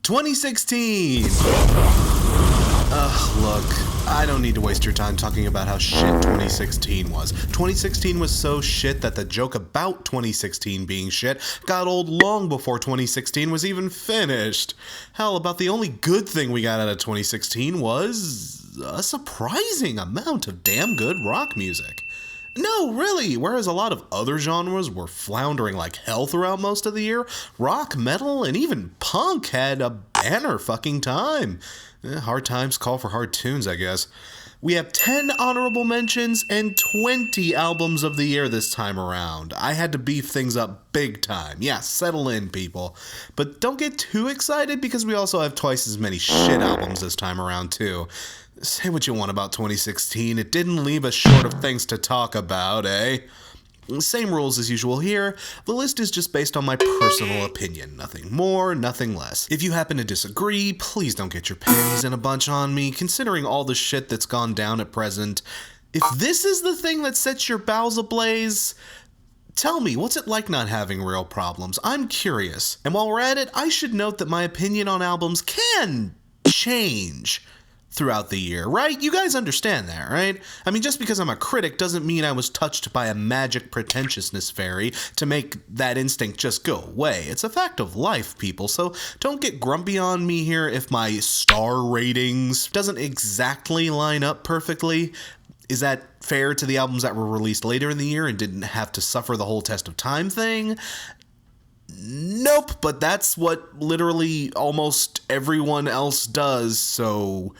...2016! Look, I don't need to waste your time talking about how shit 2016 was. 2016 was so shit that the joke about 2016 being shit got old long before 2016 was even finished. Hell, about the only good thing we got out of 2016 was a surprising amount of damn good rock music. No, really, whereas a lot of other genres were floundering like hell throughout most of the year, rock, metal, and even punk had a banner fucking time. Hard times call for hard tunes, I guess. We have 10 honorable mentions and 20 albums of the year this time around. I had to beef things up big time. Yeah, settle in, people. But don't get too excited because we also have twice as many shit albums this time around, too. Say what you want about 2016, it didn't leave us short of things to talk about, eh? Same rules as usual here. The list is just based on my personal opinion. Nothing more, nothing less. If you happen to disagree, please don't get your panties in a bunch on me, considering all the shit that's gone down at present. If this is the thing that sets your bowels ablaze, tell me, what's it like not having real problems? I'm curious. And while we're at it, I should note that my opinion on albums can change throughout the year, right? You guys understand that, right? I mean, just because I'm a critic doesn't mean I was touched by a magic pretentiousness fairy to make that instinct just go away. It's a fact of life, people, so don't get grumpy on me here if my star ratings doesn't exactly line up perfectly. Is that fair to the albums that were released later in the year and didn't have to suffer the whole test of time thing? Nope, but that's what literally almost everyone else does, so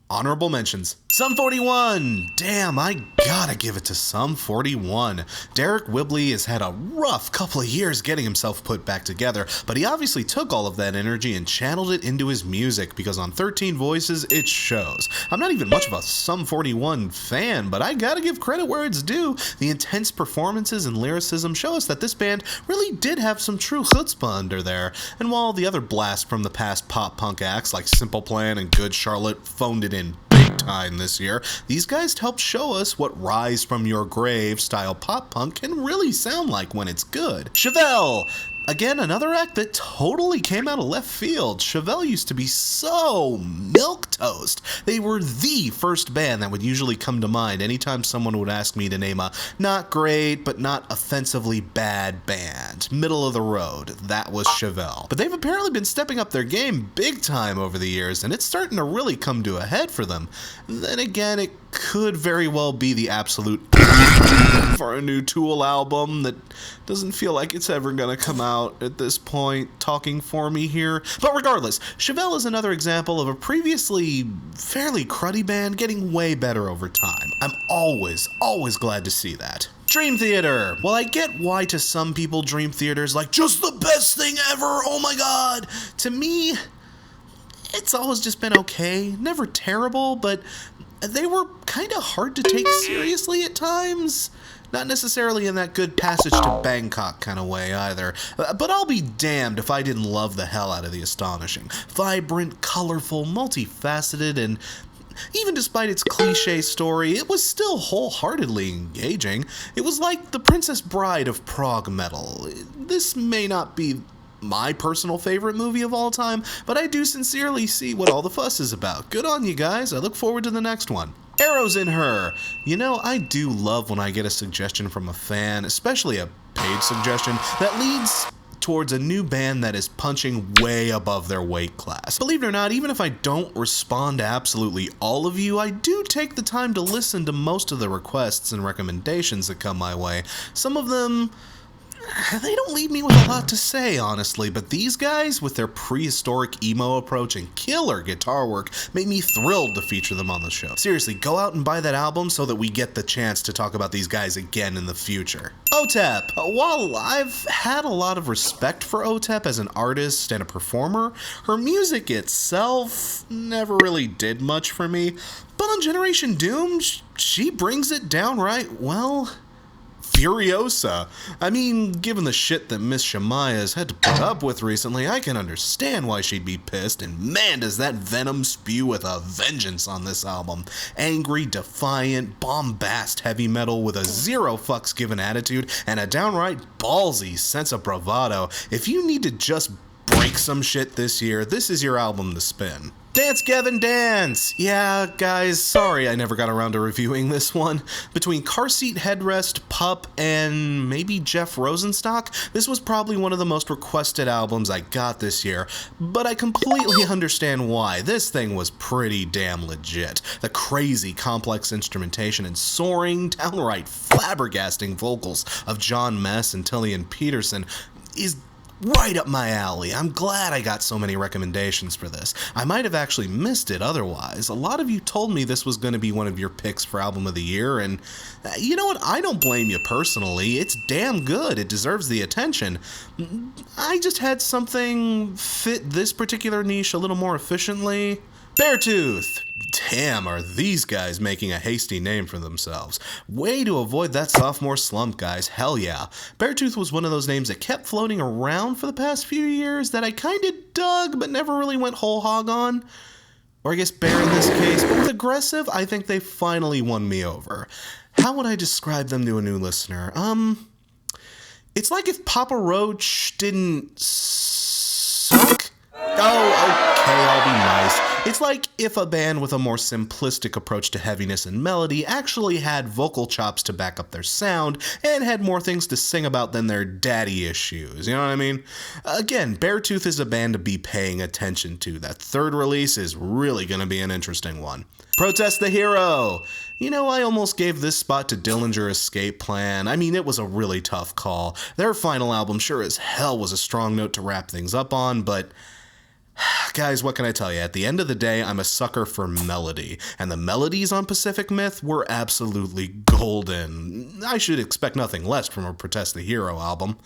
honorable mentions. Sum 41! Damn, I gotta give it to Sum 41. Derek Whibley has had a rough couple of years getting himself put back together, but he obviously took all of that energy and channeled it into his music, because on 13 Voices, it shows. I'm not even much of a Sum 41 fan, but I gotta give credit where it's due. The intense performances and lyricism show us that this band really did have some true chutzpah under there, and while the other blast from the past pop-punk acts like Simple Plan and Good Charlotte phoned it in big time this year, these guys helped show us what Rise From Your Grave style pop-punk can really sound like when it's good. Chevelle! Again, another act that totally came out of left field. Chevelle used to be so milquetoast. They were the first band that would usually come to mind anytime someone would ask me to name a not great, but not offensively bad band. Middle of the road. That was Chevelle. But they've apparently been stepping up their game big time over the years, and it's starting to really come to a head for them. Then again, it could very well be the absolute for a new Tool album that doesn't feel like it's ever gonna come out at this point, talking for me here. But regardless, Chevelle is another example of a previously fairly cruddy band getting way better over time. I'm always glad to see that. Dream Theater! Well, I get why to some people Dream Theater's like just the best thing ever, oh my god! To me, it's always just been okay. Never terrible, but they were kind of hard to take seriously at times. Not necessarily in that good Passage to Bangkok kind of way either. But I'll be damned if I didn't love the hell out of The Astonishing. Vibrant, colorful, multifaceted, and even despite its cliche story, it was still wholeheartedly engaging. It was like the Princess Bride of prog metal. This may not be my personal favorite movie of all time, but I do sincerely see what all the fuss is about. Good on you guys. I look forward to the next one. Arrows in Her. You know, I do love when I get a suggestion from a fan, especially a paid suggestion, that leads towards a new band that is punching way above their weight class. Believe it or not, even if I don't respond to absolutely all of you, I do take the time to listen to most of the requests and recommendations that come my way. Some of them, they don't leave me with a lot to say, honestly, but these guys, with their prehistoric emo approach and killer guitar work, made me thrilled to feature them on the show. Seriously, go out and buy that album so that we get the chance to talk about these guys again in the future. OTEP. While I've had a lot of respect for OTEP as an artist and a performer, her music itself never really did much for me, but on Generation Doom, she brings it downright, well, Furiosa. I mean, given the shit that Miss Shemaya's had to put up with recently, I can understand why she'd be pissed, and man does that venom spew with a vengeance on this album. Angry, defiant, bombast heavy metal with a zero fucks given attitude and a downright ballsy sense of bravado. If you need to just break some shit this year, this is your album to spin. Dance Gavin Dance! Yeah, guys, sorry I never got around to reviewing this one. Between Car Seat Headrest, Pup, and maybe Jeff Rosenstock, this was probably one of the most requested albums I got this year, but I completely understand why. This thing was pretty damn legit. The crazy, complex instrumentation and soaring, downright flabbergasting vocals of John Mess and Tillian Peterson is right up my alley. I'm glad I got so many recommendations for this. I might have actually missed it otherwise. A lot of you told me this was going to be one of your picks for album of the year, and you know what? I don't blame you personally. It's damn good. It deserves the attention. I just had something fit this particular niche a little more efficiently. Beartooth. Damn, are these guys making a hasty name for themselves. Way to avoid that sophomore slump, guys. Hell yeah. Beartooth was one of those names that kept floating around for the past few years that I kinda dug but never really went whole hog on. Or I guess bear in this case, but with aggressive, I think they finally won me over. How would I describe them to a new listener? It's like if Papa Roach didn't suck? Oh, okay, I'll be nice. It's like if a band with a more simplistic approach to heaviness and melody actually had vocal chops to back up their sound and had more things to sing about than their daddy issues, you know what I mean? Again, Beartooth is a band to be paying attention to. That third release is really going to be an interesting one. Protest the Hero! You know, I almost gave this spot to Dillinger Escape Plan. I mean, it was a really tough call. Their final album sure as hell was a strong note to wrap things up on, but guys, what can I tell you? At the end of the day, I'm a sucker for melody, and the melodies on Pacific Myth were absolutely golden. I should expect nothing less from a Protest the Hero album.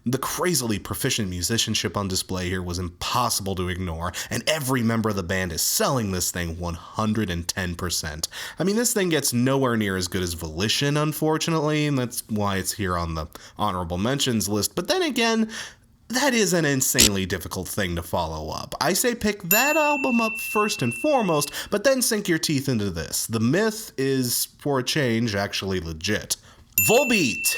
The crazily proficient musicianship on display here was impossible to ignore, and every member of the band is selling this thing 110%. I mean, this thing gets nowhere near as good as Volition, unfortunately, and that's why it's here on the honorable mentions list, but then again, that is an insanely difficult thing to follow up. I say pick that album up first and foremost, but then sink your teeth into this. The Myth is, for a change, actually legit. Volbeat!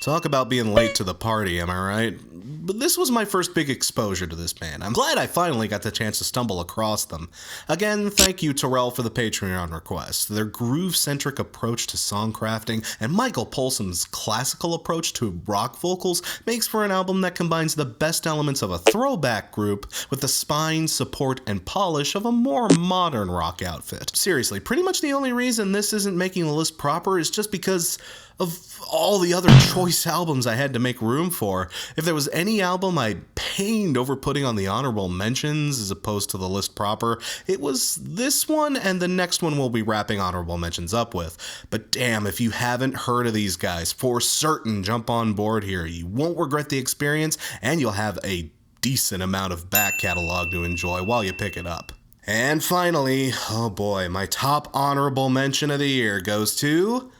Talk about being late to the party, am I right? But this was my first big exposure to this band. I'm glad I finally got the chance to stumble across them. Again, thank you, Terrell, for the Patreon request. Their groove-centric approach to songcrafting and Michael Polson's classical approach to rock vocals makes for an album that combines the best elements of a throwback group with the spine, support, and polish of a more modern rock outfit. Seriously, pretty much the only reason this isn't making the list proper is just because of all the other choice albums I had to make room for. If there was any album I pained over putting on the honorable mentions as opposed to the list proper, it was this one and the next one we'll be wrapping honorable mentions up with. But damn, if you haven't heard of these guys, for certain jump on board here. You won't regret the experience, and you'll have a decent amount of back catalog to enjoy while you pick it up. And finally, oh boy, my top honorable mention of the year goes to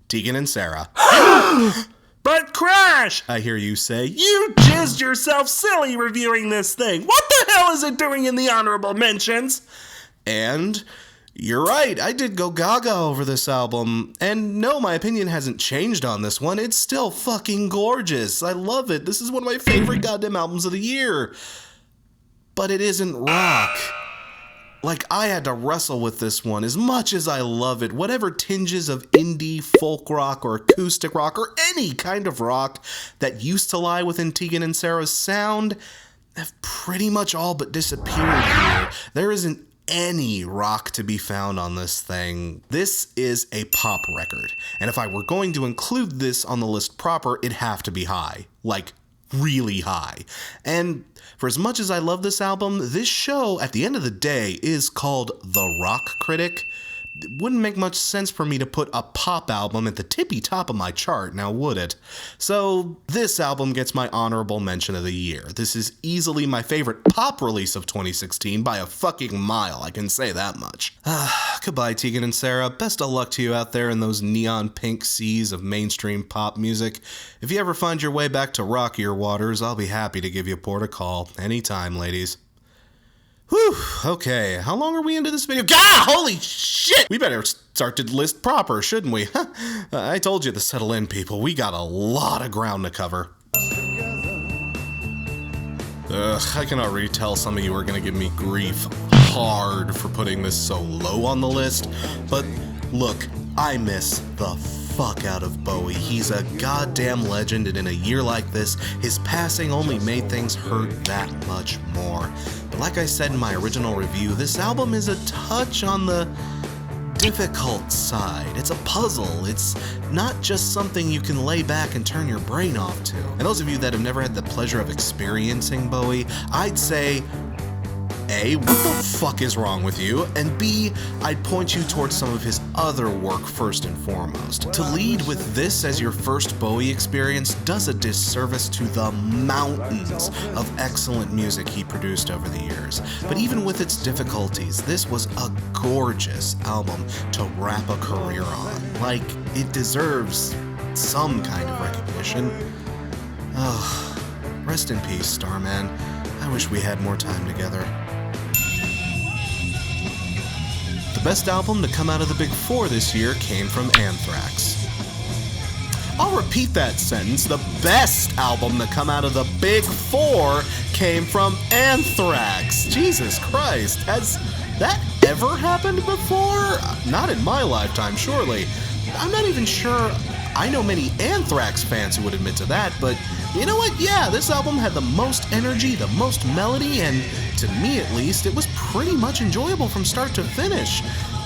Tegan and Sara. But Crash, I hear you say, you jizzed yourself silly reviewing this thing. What the hell is it doing in the honorable mentions? And you're right, I did go gaga over this album. And no, my opinion hasn't changed on this one. It's still fucking gorgeous. I love it. This is one of my favorite goddamn albums of the year. But it isn't rock. Like, I had to wrestle with this one. As much as I love it, whatever tinges of indie, folk rock, or acoustic rock, or any kind of rock that used to lie within Tegan and Sara's sound have pretty much all but disappeared here. There isn't any rock to be found on this thing. This is a pop record, and if I were going to include this on the list proper, it'd have to be high. Like, really high. And for as much as I love this album, this show, at the end of the day, is called The Rock Critic, it wouldn't make much sense for me to put a pop album at the tippy top of my chart, now would it? So this album gets my honorable mention of the year. This is easily my favorite pop release of 2016 by a fucking mile, I can say that much. Goodbye, Tegan and Sarah. Best of luck to you out there in those neon pink seas of mainstream pop music. If you ever find your way back to rockier waters, I'll be happy to give you a port of call. Anytime, ladies. Whew, okay, how long are we into this video? God, holy shit! We better start to list proper, shouldn't we? I told you to settle in, people. We got a lot of ground to cover. I can already tell some of you are gonna give me grief hard for putting this so low on the list, but look, I miss the fuck out of Bowie. He's a goddamn legend, and in a year like this, his passing only made things hurt that much more. But like I said in my original review, this album is a touch on the difficult side. It's a puzzle. It's not just something you can lay back and turn your brain off to. And those of you that have never had the pleasure of experiencing Bowie, I'd say, A, what the fuck is wrong with you? And B, I'd point you towards some of his other work first and foremost. To lead with this as your first Bowie experience does a disservice to the mountains of excellent music he produced over the years. But even with its difficulties, this was a gorgeous album to wrap a career on. Like, it deserves some kind of recognition. Rest in peace, Starman. I wish we had more time together. The best album to come out of the Big Four this year came from Anthrax. I'll repeat that sentence. The best album to come out of the Big Four came from Anthrax. Jesus Christ, has that ever happened before? Not in my lifetime, surely. I'm not even sure I know many Anthrax fans who would admit to that, but you know what? Yeah, this album had the most energy, the most melody, and to me at least, it was pretty much enjoyable from start to finish.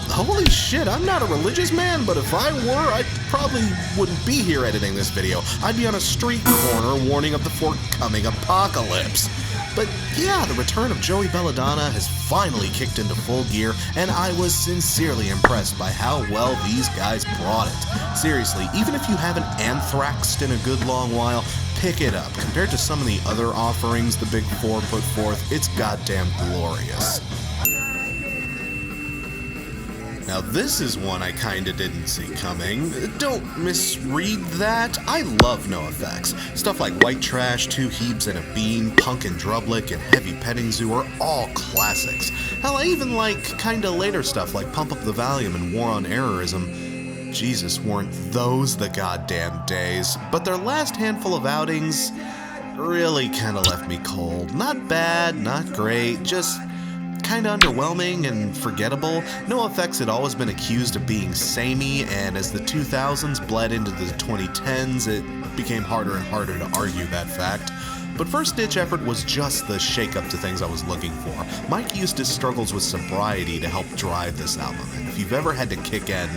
Holy shit, I'm not a religious man, but if I were, I probably wouldn't be here editing this video. I'd be on a street corner warning of the forthcoming apocalypse. But yeah, the return of Joey Belladonna has finally kicked into full gear, and I was sincerely impressed by how well these guys brought it. Seriously, even if you haven't anthraxed in a good long while, pick it up. Compared to some of the other offerings the Big Four put forth, it's goddamn glorious. Now this is one I kinda didn't see coming. Don't misread that. I love NOFX. Stuff like White Trash, Two Heaps and a Bean, Punk and Drublick, and Heavy Petting Zoo are all classics. Hell, I even like kinda later stuff like Pump Up the Volume and War on Errorism. Jesus, weren't those the goddamn days. But their last handful of outings really kinda left me cold. Not bad, not great, just kinda underwhelming and forgettable. NOFX had always been accused of being samey, and as the 2000s bled into the 2010s, it became harder and harder to argue that fact. But First Ditch Effort was just the shake-up to things I was looking for. Mike used his struggles with sobriety to help drive this album, and if you've ever had to kick in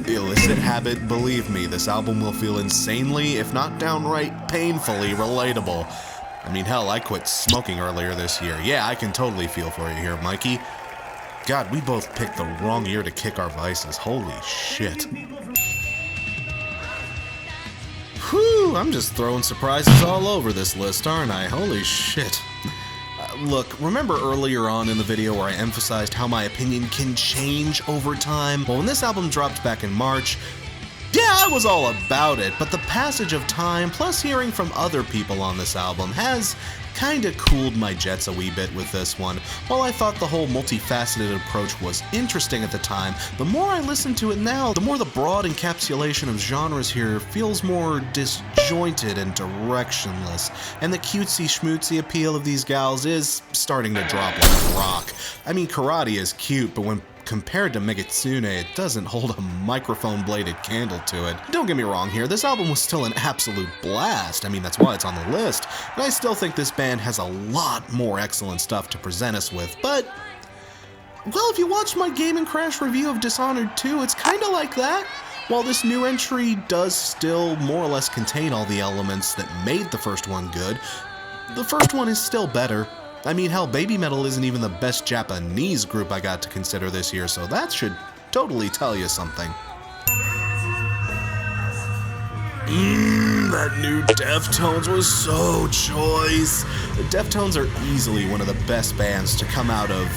the illicit habit, believe me, this album will feel insanely, if not downright painfully, relatable. I mean, hell, I quit smoking earlier this year. Yeah, I can totally feel for you here, Mikey. God, we both picked the wrong year to kick our vices. Holy shit. Whew, I'm just throwing surprises all over this list, aren't I? Holy shit. Look, remember earlier on in the video where I emphasized how my opinion can change over time? Well, when this album dropped back in March, yeah, I was all about it, but the passage of time, plus hearing from other people on this album, has kinda cooled my jets a wee bit with this one. While I thought the whole multifaceted approach was interesting at the time, the more I listen to it now, the more the broad encapsulation of genres here feels more disjointed and directionless, and the cutesy schmootsy appeal of these gals is starting to drop like a rock. I mean, Karate is cute, but when compared to Megitsune, it doesn't hold a microphone-bladed candle to it. Don't get me wrong here, this album was still an absolute blast. I mean, that's why it's on the list. And I still think this band has a lot more excellent stuff to present us with, but well, if you watched my Game & Crash review of Dishonored 2, it's kinda like that. While this new entry does still more or less contain all the elements that made the first one good, the first one is still better. I mean, hell, Babymetal isn't even the best Japanese group I got to consider this year, so that should totally tell you something. That new Deftones was so choice. The Deftones are easily one of the best bands to come out of,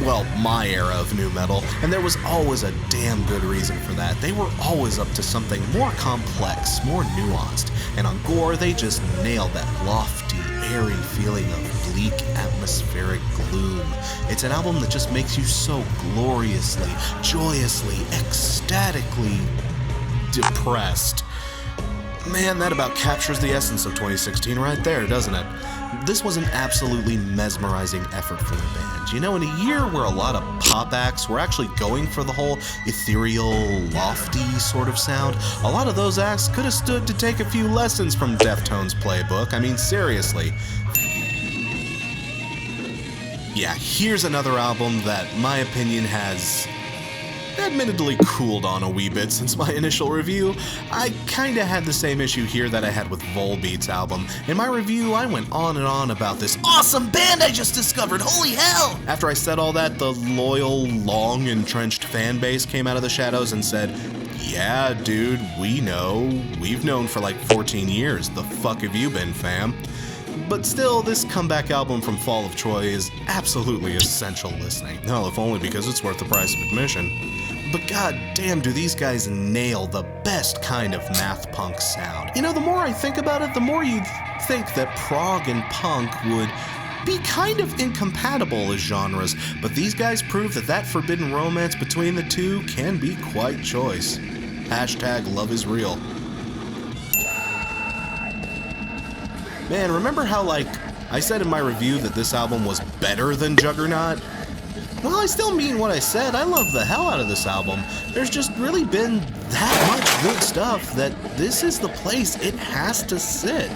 well, my era of nu metal, and there was always a damn good reason for that. They were always up to something more complex, more nuanced, and on GORE, they just nailed that lofty, airy feeling of bleak, atmospheric gloom. It's an album that just makes you so gloriously, joyously, ecstatically depressed. Man, that about captures the essence of 2016 right there, doesn't it? This was an absolutely mesmerizing effort for the band. You know, in a year where a lot of pop acts were actually going for the whole ethereal, lofty sort of sound, a lot of those acts could have stood to take a few lessons from Deftones' playbook. I mean, seriously. Yeah, here's another album that, in my opinion, has admittedly cooled on a wee bit since my initial review. I kinda had the same issue here that I had with Volbeat's album. In my review, I went on and on about this awesome band I just discovered, holy hell! After I said all that, the loyal, long entrenched fan base came out of the shadows and said, yeah, dude, we know. We've known for like 14 years. The fuck have you been, fam? But still, this comeback album from Fall of Troy is absolutely essential listening. Hell, if only because it's worth the price of admission. But god damn, do these guys nail the best kind of math punk sound. You know, the more I think about it, the more you'd think that prog and punk would be kind of incompatible as genres, but these guys prove that that forbidden romance between the two can be quite choice. Hashtag love is real. Man, remember how, like, I said in my review that this album was better than Juggernaut? Well, I still mean what I said. I love the hell out of this album. There's just really been that much good stuff that this is the place it has to sit.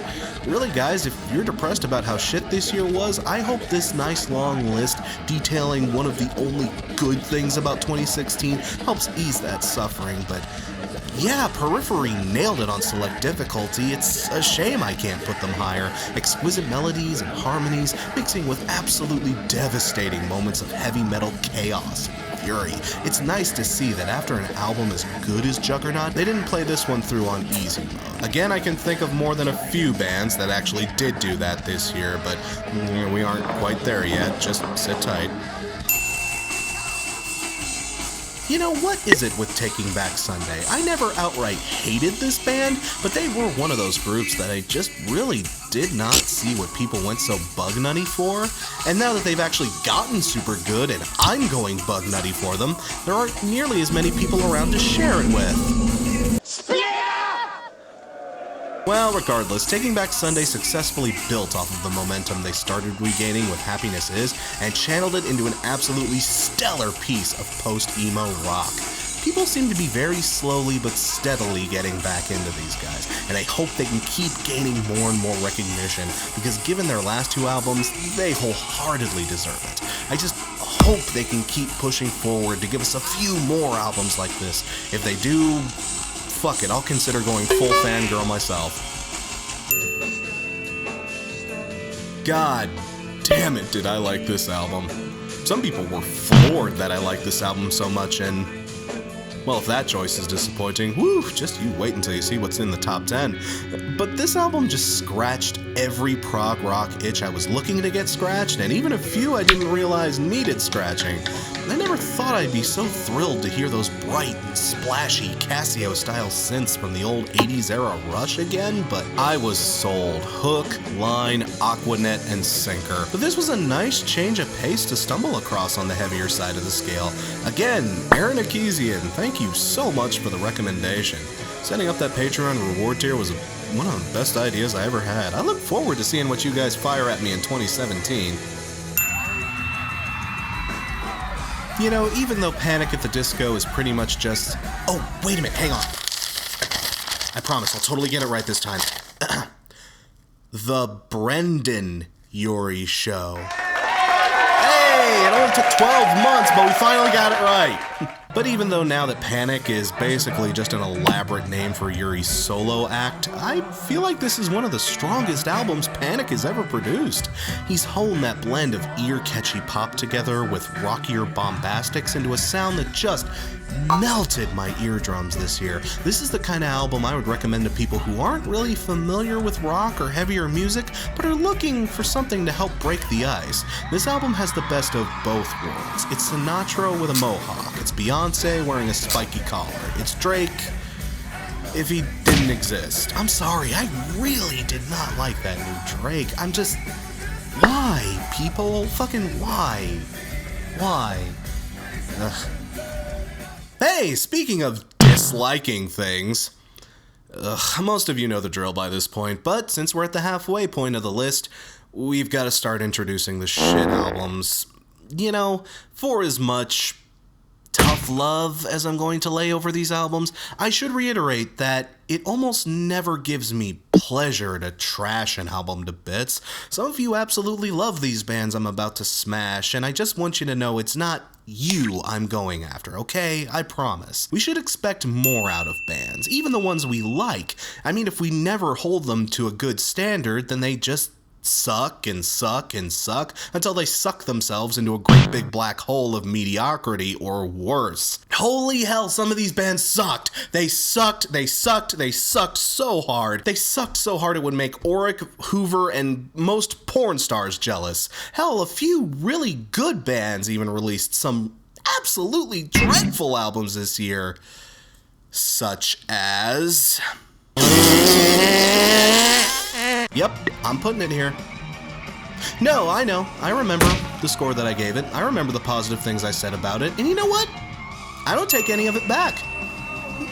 Really, guys, if you're depressed about how shit this year was, I hope this nice long list detailing one of the only good things about 2016 helps ease that suffering, but yeah, Periphery nailed it on select difficulty. It's a shame I can't put them higher. Exquisite melodies and harmonies, mixing with absolutely devastating moments of heavy metal chaos and fury. It's nice to see that after an album as good as Juggernaut, they didn't play this one through on easy mode. Again, I can think of more than a few bands that actually did do that this year, but we aren't quite there yet. Just sit tight. You know, what is it with Taking Back Sunday? I never outright hated this band, but they were one of those groups that I just really did not see what people went so bug nutty for. And now that they've actually gotten super good and I'm going bug nutty for them, there aren't nearly as many people around to share it with. Split up! Well, regardless, Taking Back Sunday successfully built off of the momentum they started regaining with Happiness Is and channeled it into an absolutely stellar piece of post-emo rock. People seem to be very slowly but steadily getting back into these guys, and I hope they can keep gaining more and more recognition, because given their last two albums, they wholeheartedly deserve it. I just hope they can keep pushing forward to give us a few more albums like this. If they do, fuck it, I'll consider going full fangirl myself. God damn it, did I like this album. Some people were floored that I liked this album so much, and well, if that choice is disappointing, whew, just you wait until you see what's in the top 10. But this album just scratched every prog rock itch I was looking to get scratched, and even a few I didn't realize needed scratching. I never thought I'd be so thrilled to hear those bright and splashy Casio-style synths from the old 80s era Rush again, but I was sold. Hook, line, Aquanet, and sinker. But this was a nice change of pace to stumble across on the heavier side of the scale. Again, Aaron Akesian, thank you so much for the recommendation. Setting up that Patreon reward tier was one of the best ideas I ever had. I look forward to seeing what you guys fire at me in 2017. You know, even though Panic at the Disco is pretty much just... Oh, wait a minute, hang on. I promise, I'll totally get it right this time. The Brendan Urie Show. Hey, it only took 12 months, but we finally got it right. But even though now that Panic is basically just an elaborate name for Yuri's solo act, I feel like this is one of the strongest albums Panic has ever produced. He's honed that blend of ear-catchy pop together with rockier bombastics into a sound that just melted my eardrums this year. This is the kind of album I would recommend to people who aren't really familiar with rock or heavier music, but are looking for something to help break the ice. This album has the best of both worlds. It's Sinatra with a mohawk. It's Beyonce wearing a spiky collar. It's Drake if he didn't exist. I'm sorry, I really did not like that new Drake. I'm just... Why, people? Fucking why? Why? Ugh. Hey, speaking of disliking things, most of you know the drill by this point, but since we're at the halfway point of the list, we've got to start introducing the shit albums. You know, for as much tough love as I'm going to lay over these albums, I should reiterate that it almost never gives me pleasure to trash an album to bits. Some of you absolutely love these bands I'm about to smash, and I just want you to know it's not you I'm going after, okay? I promise. We should expect more out of bands, even the ones we like. I mean, if we never hold them to a good standard, then they just suck and suck and suck until they suck themselves into a great big black hole of mediocrity or worse. Holy hell, some of these bands sucked. They sucked so hard. They sucked so hard it would make Auric, Hoover, and most porn stars jealous. Hell, a few really good bands even released some absolutely dreadful albums this year. Such as... Yep, I'm putting it here. No, I know. I remember the score that I gave it. I remember the positive things I said about it. And you know what? I don't take any of it back.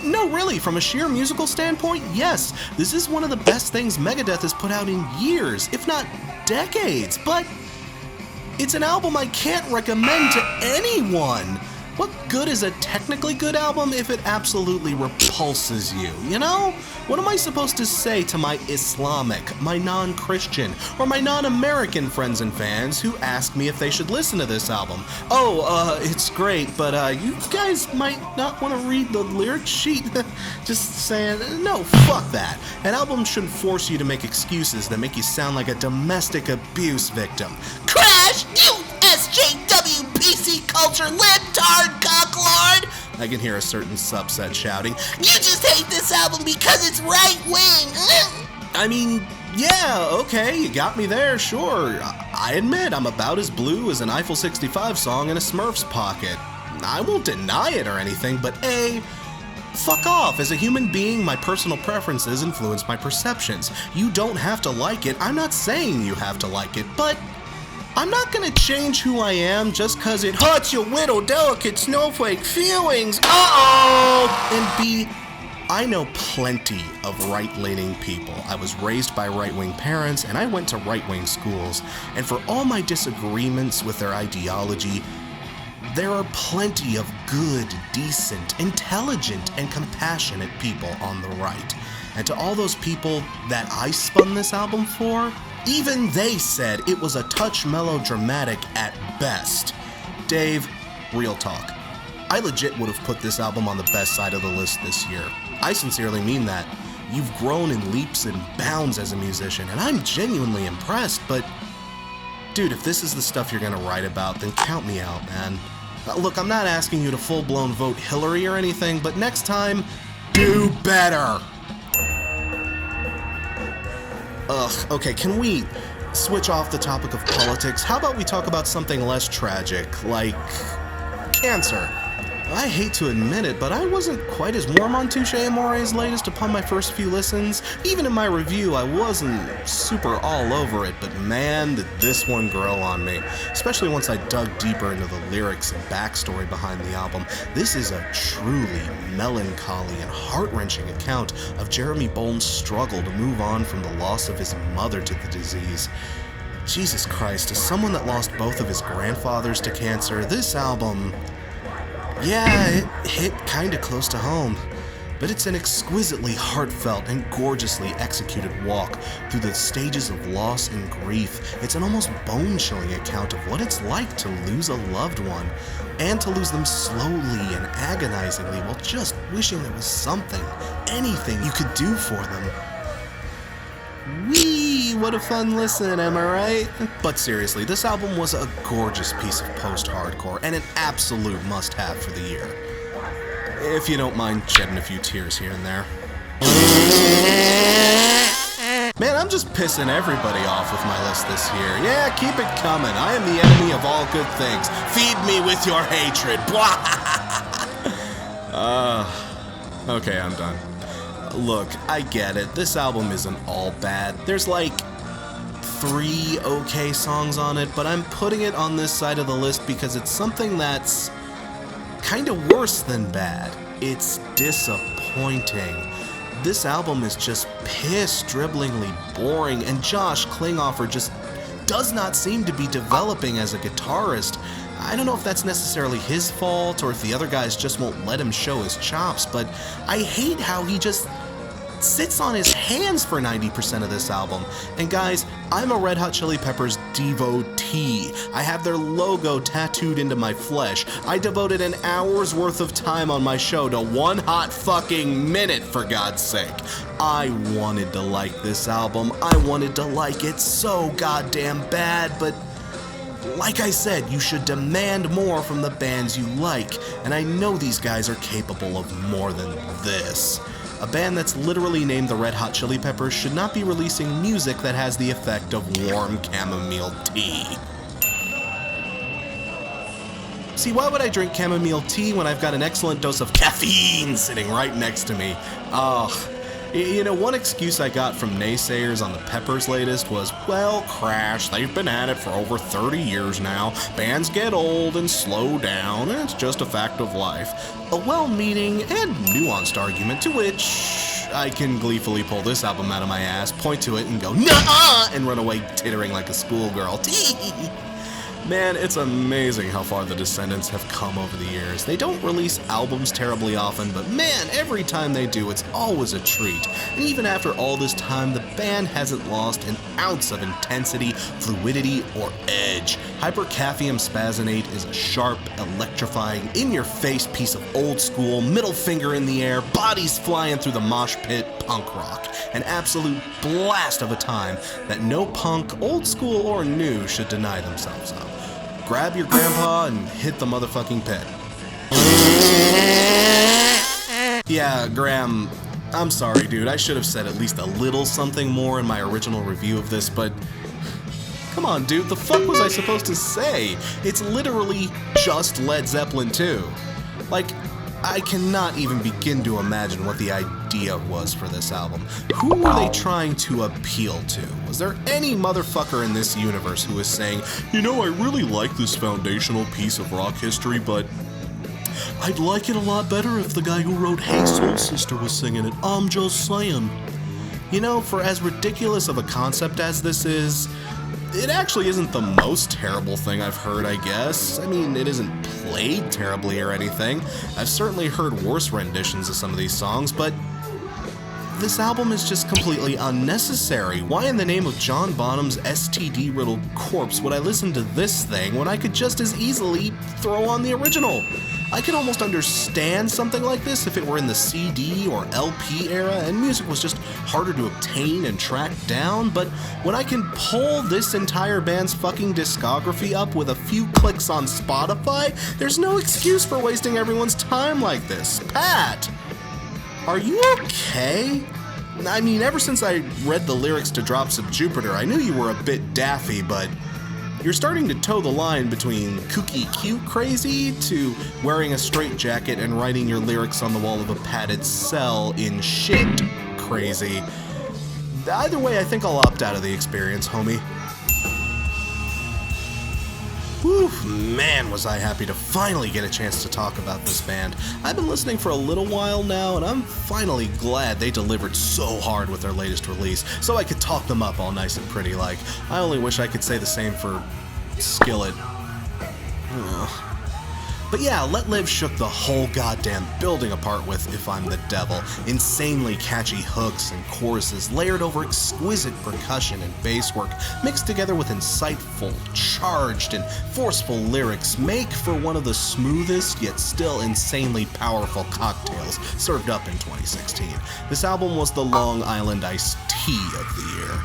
No, really, from a sheer musical standpoint, yes. This is one of the best things Megadeth has put out in years, if not decades. But it's an album I can't recommend to anyone. What good is a technically good album if it absolutely repulses you, you know? What am I supposed to say to my Islamic, my non-Christian, or my non-American friends and fans who ask me if they should listen to this album? Oh, it's great, but you guys might not want to read the lyric sheet. Just saying, no, fuck that. An album shouldn't force you to make excuses that make you sound like a domestic abuse victim. Crash, you SJW PC culture libtard cocklord! I can hear a certain subset shouting, "You just hate this album because it's right wing!" I mean, yeah, okay, you got me there, sure. I admit I'm about as blue as an Eiffel 65 song in a Smurf's pocket. I won't deny it or anything, but fuck off. As a human being, my personal preferences influence my perceptions. You don't have to like it. I'm not saying you have to like it, but I'm not gonna change who I am just cause it hurts your little delicate snowflake feelings. And B, I know plenty of right-leaning people. I was raised by right-wing parents and I went to right-wing schools. And for all my disagreements with their ideology, there are plenty of good, decent, intelligent, and compassionate people on the right. And to all those people that I spun this album for, even they said it was a touch melodramatic at best. Dave, real talk. I legit would have put this album on the best side of the list this year. I sincerely mean that. You've grown in leaps and bounds as a musician, and I'm genuinely impressed, but dude, if this is the stuff you're gonna write about, then count me out, man. Look, I'm not asking you to full-blown vote Hillary or anything, but next time, do better! Ugh, okay, can we switch off the topic of politics? How about we talk about something less tragic, like cancer? I hate to admit it, but I wasn't quite as warm on Touche Amore's latest upon my first few listens. Even in my review, I wasn't super all over it, but man, did this one grow on me. Especially once I dug deeper into the lyrics and backstory behind the album. This is a truly melancholy and heart-wrenching account of Jeremy Bolton's struggle to move on from the loss of his mother to the disease. Jesus Christ, as someone that lost both of his grandfathers to cancer, this album... yeah, it hit kinda close to home. but it's an exquisitely heartfelt and gorgeously executed walk through the stages of loss and grief. It's an almost bone-chilling account of what it's like to lose a loved one, and to lose them slowly and agonizingly while just wishing there was something, anything you could do for them. Whee! What a fun listen, am I right? But seriously, this album was a gorgeous piece of post-hardcore and an absolute must-have for the year. If you don't mind shedding a few tears here and there. Man, I'm just pissing everybody off with my list this year. Yeah, keep it coming. I am the enemy of all good things. Feed me with your hatred. Okay, I'm done. Look, I get it. This album isn't all bad. There's like 3 okay songs on it, but I'm putting it on this side of the list because it's something that's kind of worse than bad. It's disappointing. This album is just piss-dribblingly boring, and Josh Klinghoffer just does not seem to be developing as a guitarist. I don't know if that's necessarily his fault or if the other guys just won't let him show his chops, but I hate how he just sits on his hands for 90% of this album. And guys, I'm a Red Hot Chili Peppers devotee. I have their logo tattooed into my flesh. I devoted an hour's worth of time on my show to one hot fucking minute, for God's sake. I wanted to like this album. I wanted to like it so goddamn bad, but like I said, you should demand more from the bands you like, and I know these guys are capable of more than this. A band that's literally named the Red Hot Chili Peppers should not be releasing music that has the effect of warm chamomile tea. See, why would I drink chamomile tea when I've got an excellent dose of caffeine sitting right next to me? You know, one excuse I got from naysayers on the Peppers' latest was, well, Crash, they've been at it for over 30 years now. Bands get old and slow down, and it's just a fact of life. A well-meaning and nuanced argument to which I can gleefully pull this album out of my ass, point to it, and go, "Nuh-uh!" and run away tittering like a schoolgirl. Man, it's amazing how far the Descendants have come over the years. They don't release albums terribly often, but man, every time they do, it's always a treat. And even after all this time, the band hasn't lost an ounce of intensity, fluidity, or edge. Hypercaphium Spazonate is a sharp, electrifying, in-your-face piece of old-school, middle finger in the air, bodies flying through the mosh pit punk rock. An absolute blast of a time that no punk, old school or new, should deny themselves of. Grab your grandpa and hit the motherfucking pit. Yeah, Graham, I'm sorry, dude. I should have said at least a little something more in my original review of this, but come on, dude, the fuck was I supposed to say? It's literally just Led Zeppelin 2. Like, I cannot even begin to imagine what the idea was for this album. Who were they trying to appeal to? Was there any motherfucker in this universe who was saying, you know, I really like this foundational piece of rock history, but I'd like it a lot better if the guy who wrote Hey Soul Sister was singing it. I'm just saying. You know, for as ridiculous of a concept as this is, it actually isn't the most terrible thing I've heard, I guess. I mean, it isn't played terribly or anything. I've certainly heard worse renditions of some of these songs, but this album is just completely unnecessary. Why in the name of John Bonham's STD-riddled corpse would I listen to this thing when I could just as easily throw on the original? I could almost understand something like this if it were in the CD or LP era and music was just harder to obtain and track down, but when I can pull this entire band's fucking discography up with a few clicks on Spotify, there's no excuse for wasting everyone's time like this. Pat, are you okay? I mean, ever since I read the lyrics to Drops of Jupiter, I knew you were a bit daffy, but you're starting to toe the line between kooky cute crazy to wearing a straitjacket and writing your lyrics on the wall of a padded cell in shit crazy. Either way, I think I'll opt out of the experience, homie. Whew, man, was I happy to finally get a chance to talk about this band. I've been listening for a little while now, and I'm finally glad they delivered so hard with their latest release, so I could talk them up all nice and pretty like. I only wish I could say the same for SKYLIT. But yeah, Let Live shook the whole goddamn building apart with If I'm the Devil. Insanely catchy hooks and choruses layered over exquisite percussion and bass work, mixed together with insightful, charged, and forceful lyrics make for one of the smoothest yet still insanely powerful cocktails served up in 2016. This album was the Long Island iced tea of the year.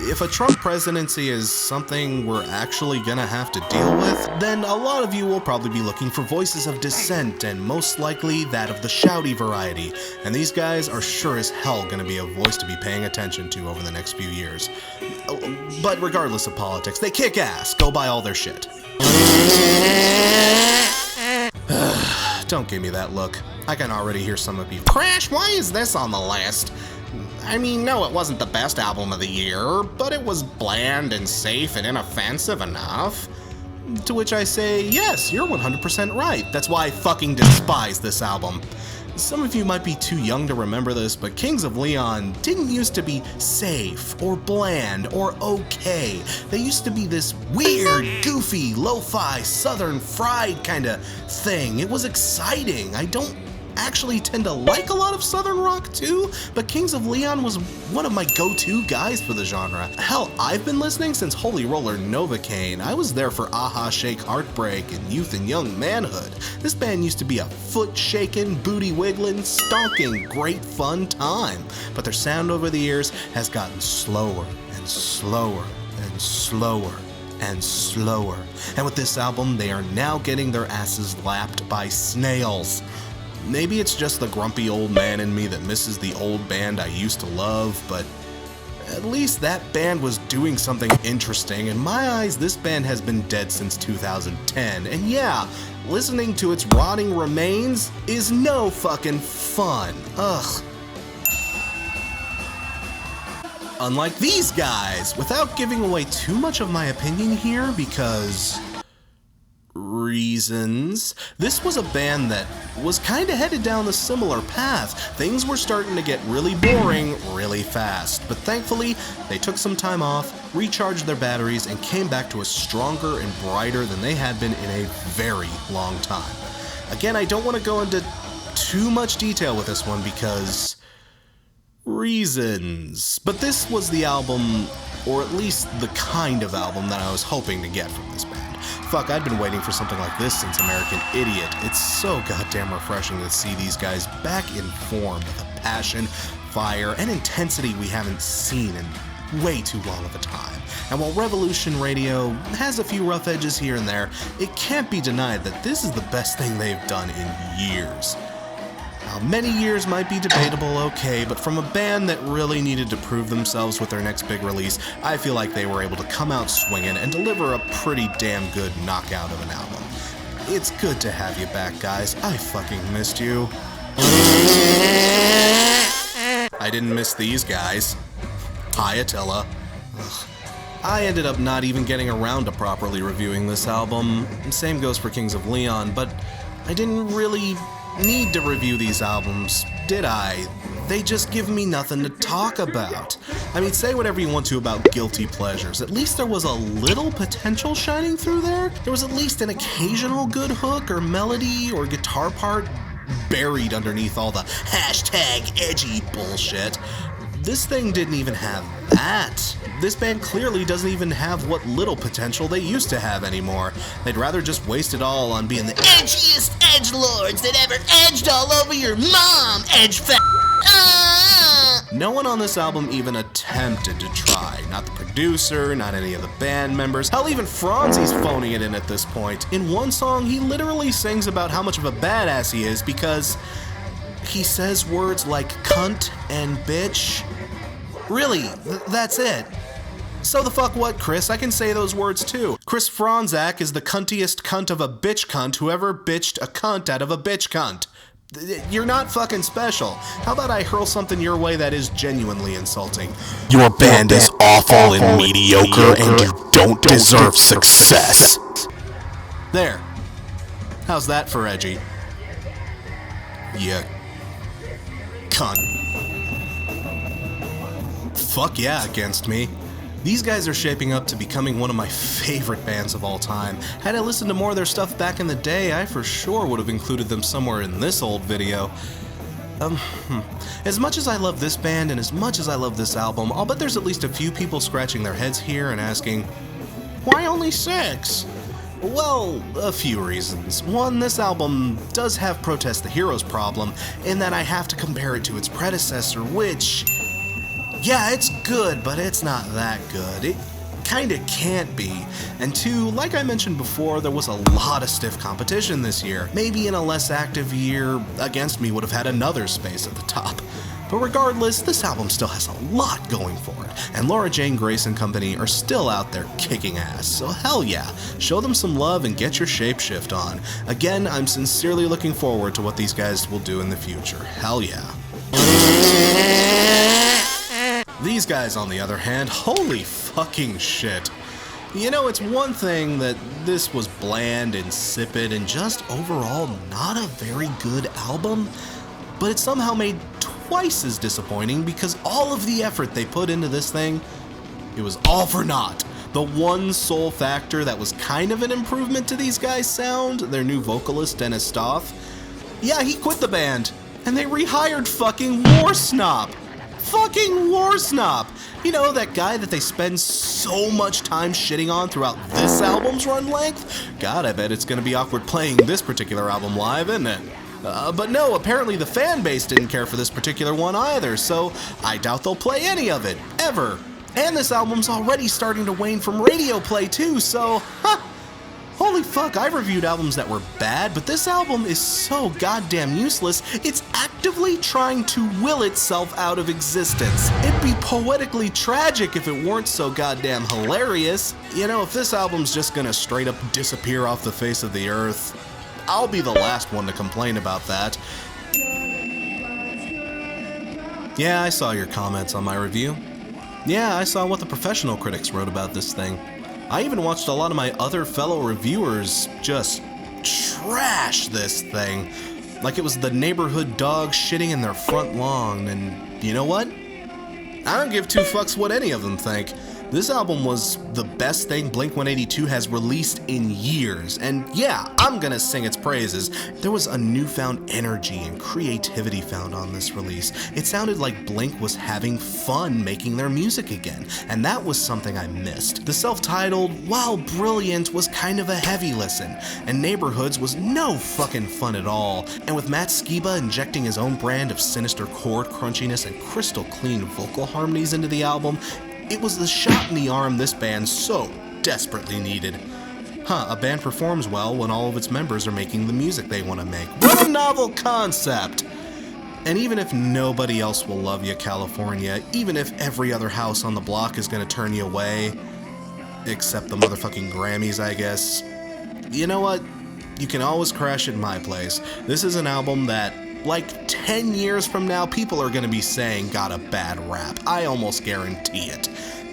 If a Trump presidency is something we're actually gonna have to deal with, then a lot of you will probably be looking for voices of dissent, and most likely that of the shouty variety, and these guys are sure as hell gonna be a voice to be paying attention to over the next few years. But regardless of politics, they kick ass. Go buy all their shit. Don't give me that look. I can already hear some of you. Crash, why is this on the list? I mean, no, it wasn't the best album of the year, but it was bland and safe and inoffensive enough. To which I say, yes, you're 100% right. That's why I fucking despise this album. Some of you might be too young to remember this, but Kings of Leon didn't used to be safe, or bland, or okay. They used to be this weird, goofy, lo-fi, southern fried kind of thing. It was exciting. I don't actually tend to like a lot of southern rock too, but Kings of Leon was one of my go-to guys for the genre. Hell, I've been listening since Holy Roller Novocaine. I was there for Aha Shake Heartbreak and Youth and Young Manhood. This band used to be a foot-shaking, booty-wiggling, stonking, great fun time, but their sound over the years has gotten slower and slower and slower and slower. And with this album, they are now getting their asses lapped by snails. Maybe it's just the grumpy old man in me that misses the old band I used to love, but at least that band was doing something interesting. In my eyes, this band has been dead since 2010, and yeah, listening to its rotting remains is no fucking fun. Ugh. Unlike these guys, without giving away too much of my opinion here because reasons, this was a band that was kinda headed down a similar path. Things were starting to get really boring really fast, but thankfully they took some time off, recharged their batteries, and came back to us stronger and brighter than they had been in a very long time. Again, I don't want to go into too much detail with this one because reasons, but this was the album, or at least the kind of album that I was hoping to get from this band. Fuck, I'd been waiting for something like this since American Idiot. It's so goddamn refreshing to see these guys back in form with a passion, fire, and intensity we haven't seen in way too long of a time. And while Revolution Radio has a few rough edges here and there, it can't be denied that this is the best thing they've done in years. Now, many years might be debatable, okay, but from a band that really needed to prove themselves with their next big release, I feel like they were able to come out swinging and deliver a pretty damn good knockout of an album. It's good to have you back, guys. I fucking missed you. I didn't miss these guys. Hi, Attila. Ugh. I ended up not even getting around to properly reviewing this album. Same goes for Kings of Leon, but I didn't really need to review these albums, did I? They just give me nothing to talk about. I mean, say whatever you want to about guilty pleasures. At least there was a little potential shining through there. There was at least an occasional good hook or melody or guitar part buried underneath all the hashtag edgy bullshit. This thing didn't even have that. This band clearly doesn't even have what little potential they used to have anymore. They'd rather just waste it all on being the edgiest edgelords that ever edged all over your mom, No one on this album even attempted to try. Not the producer, not any of the band members. Hell, even Franzi's phoning it in at this point. In one song, he literally sings about how much of a badass he is because he says words like cunt and bitch. Really, that's it. So the fuck what, Chris? I can say those words too. Chris Franzak is the cuntiest cunt of a bitch cunt who ever bitched a cunt out of a bitch cunt. You're not fucking special. How about I hurl something your way that is genuinely insulting? Your band is awful and mediocre and you don't deserve success. There. How's that for edgy? Yeah. Cunt. Fuck yeah against me. These guys are shaping up to becoming one of my favorite bands of all time. Had I listened to more of their stuff back in the day, I for sure would have included them somewhere in this old video. As much as I love this band and as much as I love this album, I'll bet there's at least a few people scratching their heads here and asking, why only 6? Well, a few reasons. One, this album does have Protest the Hero's problem, in that I have to compare it to its predecessor, which, yeah, it's good, but it's not that good. It kinda can't be. And 2, like I mentioned before, there was a lot of stiff competition this year. Maybe in a less active year, Against Me would have had another space at the top. But regardless, this album still has a lot going for it, and Laura Jane Grace and company are still out there kicking ass, so hell yeah, show them some love and get your shapeshift on. Again, I'm sincerely looking forward to what these guys will do in the future. Hell yeah. These guys, on the other hand, holy fucking shit. You know, it's one thing that this was bland, insipid, and just overall not a very good album, but it somehow made twice as disappointing because all of the effort they put into this thing, it was all for naught. The one sole factor that was kind of an improvement to these guys' sound, their new vocalist Dennis Stoff, yeah, he quit the band, and they rehired fucking Warsnop. Fucking Warsnop! You know, that guy that they spend so much time shitting on throughout this album's run length? God, I bet it's gonna be awkward playing this particular album live, isn't it? But no, apparently the fan base didn't care for this particular one either, so I doubt they'll play any of it, ever. And this album's already starting to wane from radio play too, so, holy fuck, I've reviewed albums that were bad, but this album is so goddamn useless, it's actively trying to will itself out of existence. It'd be poetically tragic if it weren't so goddamn hilarious. You know, if this album's just gonna straight up disappear off the face of the earth, I'll be the last one to complain about that. Yeah, I saw your comments on my review. Yeah, I saw what the professional critics wrote about this thing. I even watched a lot of my other fellow reviewers just trash this thing. Like it was the neighborhood dog shitting in their front lawn, and you know what? I don't give 2 fucks what any of them think. This album was the best thing Blink-182 has released in years, and yeah, I'm gonna sing its praises. There was a newfound energy and creativity found on this release. It sounded like Blink was having fun making their music again, and that was something I missed. The self-titled, while brilliant, was kind of a heavy listen, and Neighborhoods was no fucking fun at all. And with Matt Skiba injecting his own brand of sinister chord crunchiness and crystal clean vocal harmonies into the album, it was the shot in the arm this band so desperately needed. A band performs well when all of its members are making the music they want to make. What a novel concept! And even if nobody else will love you, California, even if every other house on the block is gonna turn you away, except the motherfucking Grammys, I guess, you know what? You can always crash at my place. This is an album that, like 10 years from now, people are gonna be saying got a bad rap. I almost guarantee it.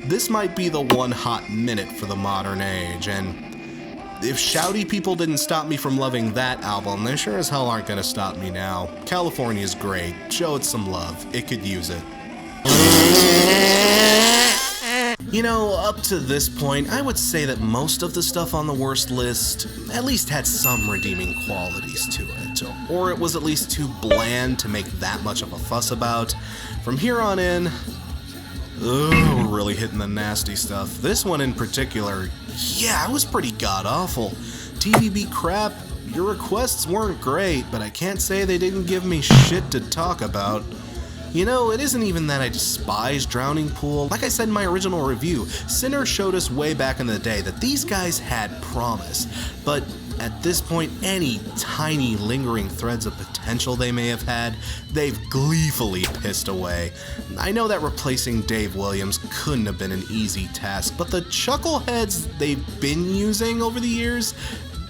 This might be the one hot minute for the modern age, and if shouty people didn't stop me from loving that album, they sure as hell aren't gonna stop me now. California's great. Show it some love. It could use it. You know, up to this point, I would say that most of the stuff on the worst list at least had some redeeming qualities to it, or it was at least too bland to make that much of a fuss about. From here on in, we're really hitting the nasty stuff. This one in particular, yeah, it was pretty god-awful. TVB crap, your requests weren't great, but I can't say they didn't give me shit to talk about. You know, it isn't even that I despise Drowning Pool. Like I said in my original review, Sinner showed us way back in the day that these guys had promise, but at this point, any tiny lingering threads of potential they may have had, they've gleefully pissed away. I know that replacing Dave Williams couldn't have been an easy task, but the chuckleheads they've been using over the years,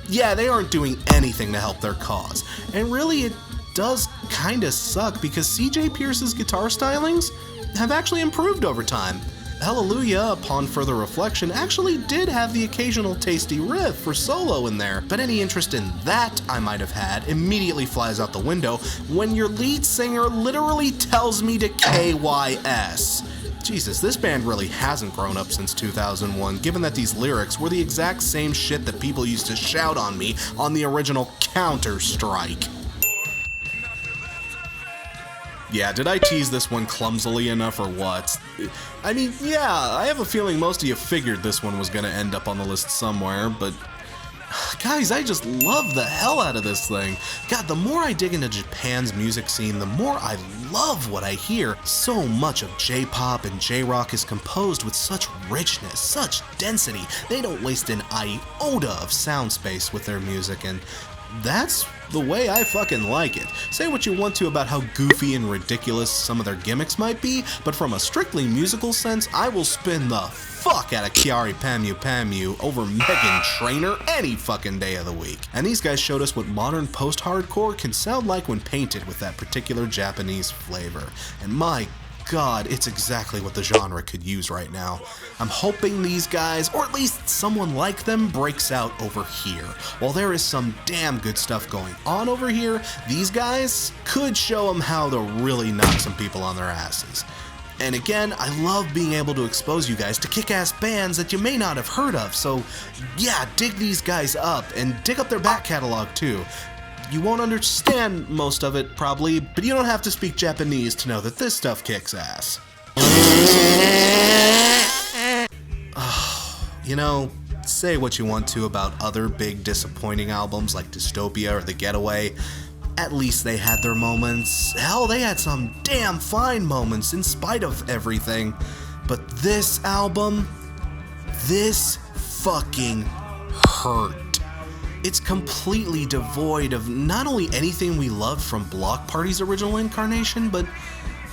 yeah, they aren't doing anything to help their cause. And really, it does kinda suck because CJ Pierce's guitar stylings have actually improved over time. Hallelujah, upon further reflection, actually did have the occasional tasty riff for solo in there, but any interest in that I might have had immediately flies out the window when your lead singer literally tells me to KYS. Jesus, this band really hasn't grown up since 2001, given that these lyrics were the exact same shit that people used to shout on me on the original Counter-Strike. Yeah, did I tease this one clumsily enough or what? I mean, yeah, I have a feeling most of you figured this one was gonna end up on the list somewhere, but guys, I just love the hell out of this thing. God, the more I dig into Japan's music scene, the more I love what I hear. So much of J-pop and J-rock is composed with such richness, such density. They don't waste an iota of sound space with their music, and that's the way I fucking like it. Say what you want to about how goofy and ridiculous some of their gimmicks might be, but from a strictly musical sense, I will spin the fuck out of Kiari Pamu Pamu over Meghan Trainor any fucking day of the week. And these guys showed us what modern post-hardcore can sound like when painted with that particular Japanese flavor. And my God, it's exactly what the genre could use right now. I'm hoping these guys, or at least someone like them, breaks out over here. While there is some damn good stuff going on over here, these guys could show them how to really knock some people on their asses. And again, I love being able to expose you guys to kick-ass bands that you may not have heard of, so yeah, dig these guys up, and dig up their back catalog too. You won't understand most of it, probably, but you don't have to speak Japanese to know that this stuff kicks ass. You know, say what you want to about other big disappointing albums like Dystopia or The Getaway. At least they had their moments. Hell, they had some damn fine moments in spite of everything. But this album, this fucking hurt. It's completely devoid of not only anything we loved from Block Party's original incarnation, but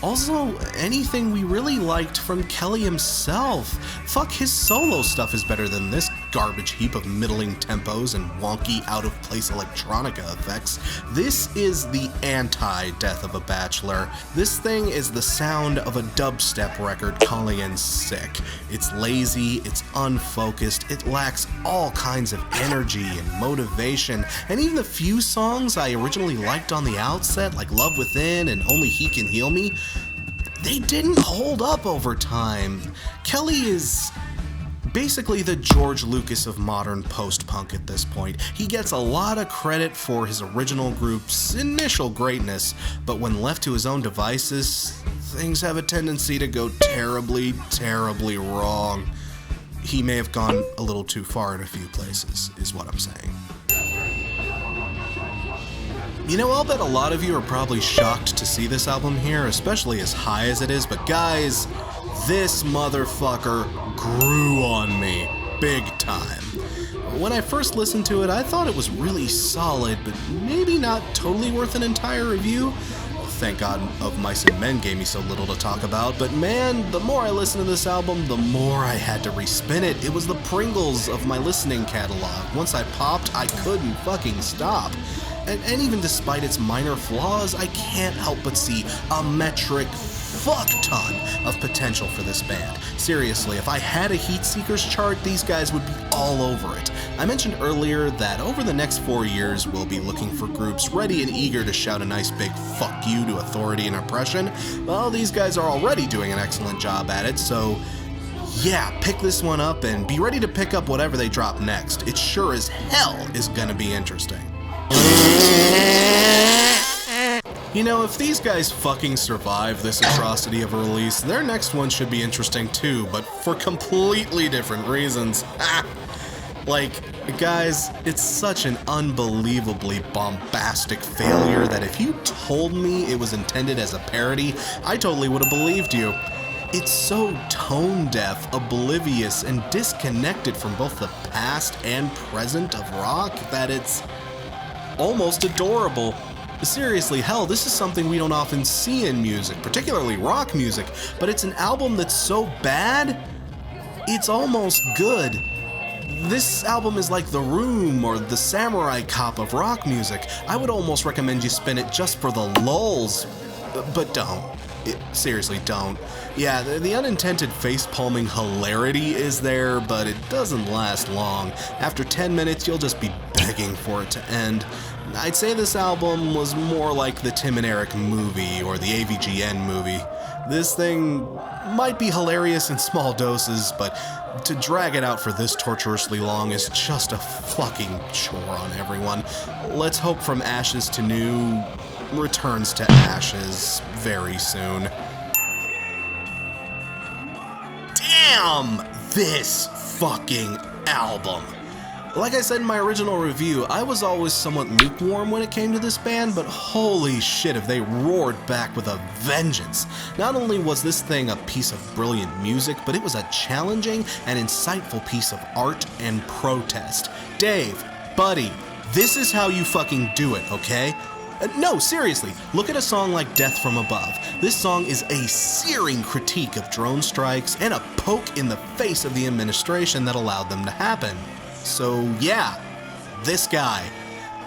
also anything we really liked from Kelly himself. Fuck, his solo stuff is better than this garbage heap of middling tempos and wonky, out-of-place electronica effects. This is the anti-Death of a Bachelor. This thing is the sound of a dubstep record calling in sick. It's lazy, it's unfocused, it lacks all kinds of energy and motivation, and even the few songs I originally liked on the outset, like Love Within and Only He Can Heal Me, they didn't hold up over time. Kelly is basically the George Lucas of modern post-punk at this point. He gets a lot of credit for his original group's initial greatness, but when left to his own devices, things have a tendency to go terribly, terribly wrong. He may have gone a little too far in a few places, is what I'm saying. You know, I'll bet a lot of you are probably shocked to see this album here, especially as high as it is, but guys, this motherfucker grew on me big time. When I first listened to it, I thought it was really solid, but maybe not totally worth an entire review. Thank God Of Mice and Men gave me so little to talk about, but man, the more I listened to this album, the more I had to respin it. It was the Pringles of my listening catalog. Once I popped, I couldn't fucking stop. And even despite its minor flaws, I can't help but see a metric fuck ton of potential for this band. Seriously, if I had a Heat Seekers chart, these guys would be all over it. I mentioned earlier that over the next 4 years, we'll be looking for groups ready and eager to shout a nice big fuck you to authority and oppression. Well, these guys are already doing an excellent job at it, so yeah, pick this one up and be ready to pick up whatever they drop next. It sure as hell is gonna be interesting. You know, if these guys fucking survive this atrocity of a release, their next one should be interesting too, but for completely different reasons. Like, guys, it's such an unbelievably bombastic failure that if you told me it was intended as a parody, I totally would have believed you. It's so tone-deaf, oblivious, and disconnected from both the past and present of rock that it's almost adorable. Seriously, hell, this is something we don't often see in music, particularly rock music, but it's an album that's so bad, it's almost good. This album is like The Room or the Samurai Cop of rock music. I would almost recommend you spin it just for the lulz, but don't. Seriously, don't. Yeah, the unintended face-palming hilarity is there, but it doesn't last long. After 10 minutes, you'll just be begging for it to end. I'd say this album was more like the Tim and Eric movie or the AVGN movie. This thing might be hilarious in small doses, but to drag it out for this torturously long is just a fucking chore on everyone. Let's hope From Ashes to New returns to ashes very soon. Damn this fucking album! Like I said in my original review, I was always somewhat lukewarm when it came to this band, but holy shit have they roared back with a vengeance. Not only was this thing a piece of brilliant music, but it was a challenging and insightful piece of art and protest. Dave, buddy, this is how you fucking do it, okay? No, seriously, look at a song like Death from Above. This song is a searing critique of drone strikes and a poke in the face of the administration that allowed them to happen. So yeah, this guy.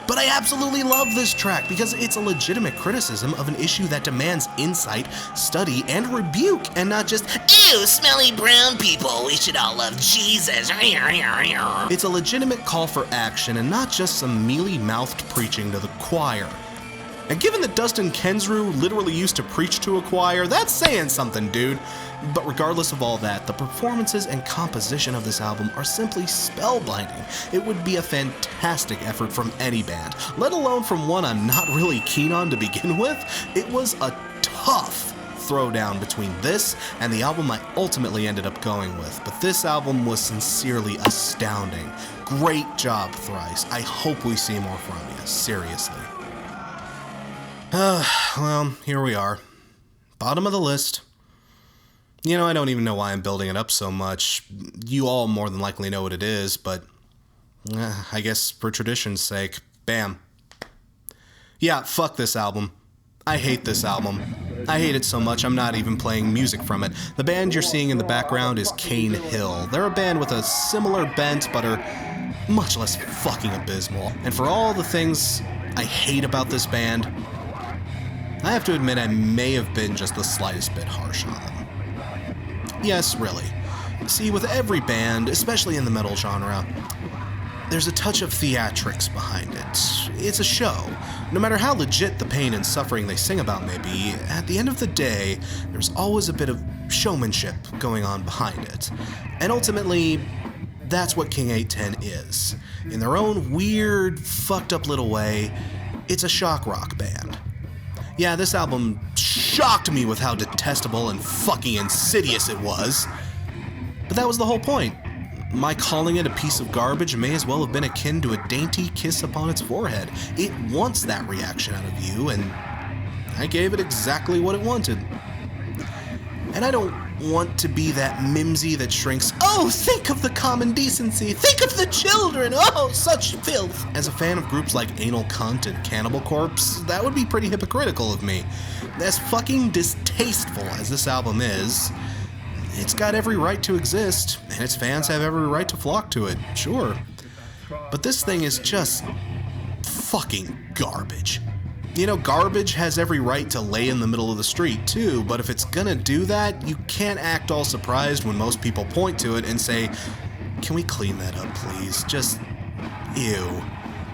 But I absolutely love this track because it's a legitimate criticism of an issue that demands insight, study, and rebuke, and not just, ew, smelly brown people, we should all love Jesus. It's a legitimate call for action and not just some mealy-mouthed preaching to the choir. And given that Dustin Kensrue literally used to preach to a choir, that's saying something, dude. But regardless of all that, the performances and composition of this album are simply spellbinding. It would be a fantastic effort from any band, let alone from one I'm not really keen on to begin with. It was a tough throwdown between this and the album I ultimately ended up going with, but this album was sincerely astounding. Great job, Thrice. I hope we see more from you, seriously. Well, here we are. Bottom of the list. You know, I don't even know why I'm building it up so much. You all more than likely know what it is, but I guess for tradition's sake, bam. Yeah, fuck this album. I hate this album. I hate it so much I'm not even playing music from it. The band you're seeing in the background is Cane Hill. They're a band with a similar bent, but are much less fucking abysmal. And for all the things I hate about this band, I have to admit I may have been just the slightest bit harsh on them. Yes, really. See, with every band, especially in the metal genre, there's a touch of theatrics behind it. It's a show. No matter how legit the pain and suffering they sing about may be, at the end of the day, there's always a bit of showmanship going on behind it. And ultimately, that's what King 810 is. In their own weird, fucked up little way, it's a shock rock band. Yeah, this album shocked me with how detestable and fucking insidious it was. But that was the whole point. My calling it a piece of garbage may as well have been akin to a dainty kiss upon its forehead. It wants that reaction out of you, and I gave it exactly what it wanted. And I don't want to be that mimsy that shrinks, oh, think of the common decency, think of the children, oh, such filth. As a fan of groups like Anal Cunt and Cannibal Corpse, that would be pretty hypocritical of me. As fucking distasteful as this album is, it's got every right to exist, and its fans have every right to flock to it, sure. But this thing is just fucking garbage. You know, garbage has every right to lay in the middle of the street, too, but if it's gonna do that, you can't act all surprised when most people point to it and say, can we clean that up, please? Just, ew.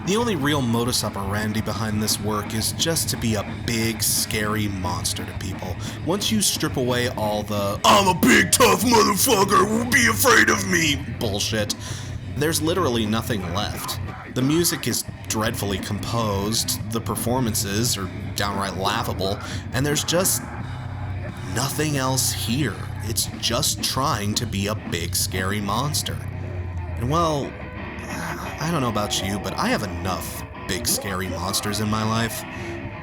The only real modus operandi behind this work is just to be a big, scary monster to people. Once you strip away all the, I'm a big, tough motherfucker, be afraid of me bullshit, there's literally nothing left. The music is dreadfully composed, the performances are downright laughable, and there's just nothing else here. It's just trying to be a big, scary monster. And well, I don't know about you, but I have enough big, scary monsters in my life.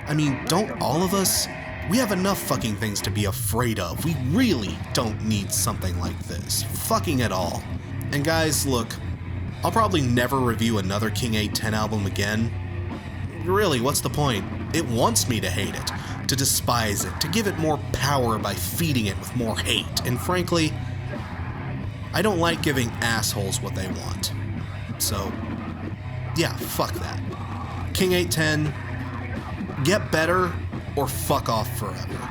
I mean, don't all of us? We have enough fucking things to be afraid of. We really don't need something like this. Fucking at all. And guys, look, I'll probably never review another King 810 album again. Really, what's the point? It wants me to hate it, to despise it, to give it more power by feeding it with more hate. And frankly, I don't like giving assholes what they want. So, yeah, fuck that. King 810, get better or fuck off forever.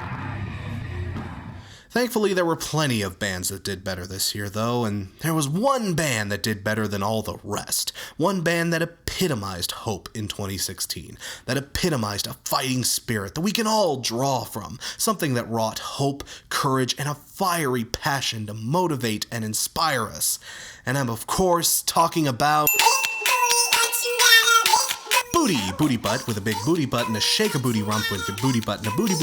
Thankfully, there were plenty of bands that did better this year, though, and there was one band that did better than all the rest. One band that epitomized hope in 2016, that epitomized a fighting spirit that we can all draw from, something that wrought hope, courage, and a fiery passion to motivate and inspire us. And I'm, of course, talking about Booty butt with a big booty butt and a shake a booty rump with a booty butt and a booty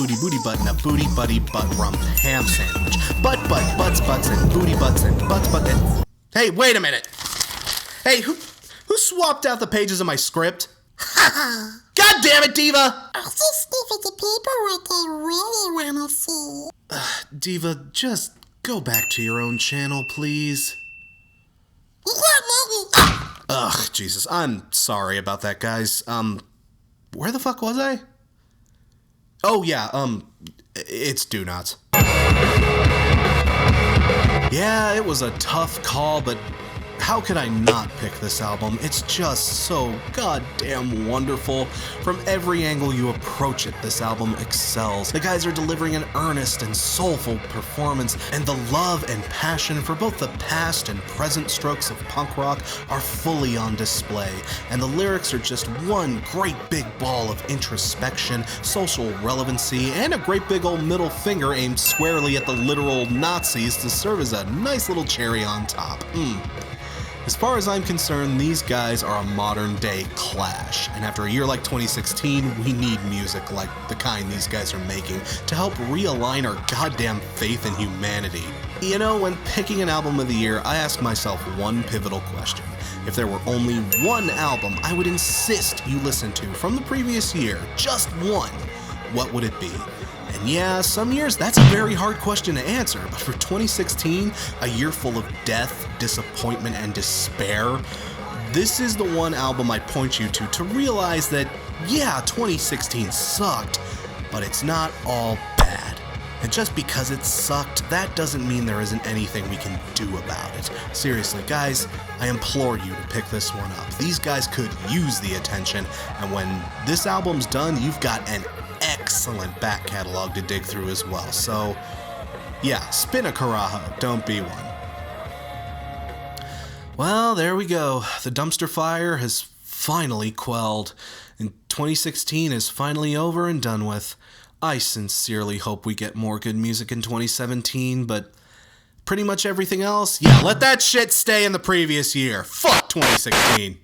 butt and a booty buddy butt rump ham sandwich. Butts and booty butts and and... Hey, wait a minute. Hey, who swapped out the pages of my script? God damn it, Diva! I just give it to people what they really wanna see. Diva, just go back to your own channel, please. Ugh, Jesus, I'm sorry about that, guys. Where the fuck was I? Oh, yeah, it's Do Nots. Yeah, it was a tough call, but how could I not pick this album? It's just so goddamn wonderful. From every angle you approach it, this album excels. The guys are delivering an earnest and soulful performance, and the love and passion for both the past and present strokes of punk rock are fully on display, and the lyrics are just one great big ball of introspection, social relevancy, and a great big old middle finger aimed squarely at the literal Nazis to serve as a nice little cherry on top. As far as I'm concerned, these guys are a modern-day Clash, and after a year like 2016, we need music like the kind these guys are making to help realign our goddamn faith in humanity. You know, when picking an album of the year, I ask myself one pivotal question. If there were only one album I would insist you listen to from the previous year, just one, what would it be? And yeah, some years that's a very hard question to answer, but for 2016, a year full of death, disappointment, and despair, this is the one album I'd point you to realize that, yeah, 2016 sucked, but it's not all bad. And just because it sucked, that doesn't mean there isn't anything we can do about it. Seriously, guys, I implore you to pick this one up. These guys could use the attention, and when this album's done, you've got an excellent back catalog to dig through as well. So, yeah, spin a carajo, don't be one. Well, there we go. The dumpster fire has finally quelled, and 2016 is finally over and done with. I sincerely hope we get more good music in 2017, but pretty much everything else, yeah, let that shit stay in the previous year. Fuck 2016.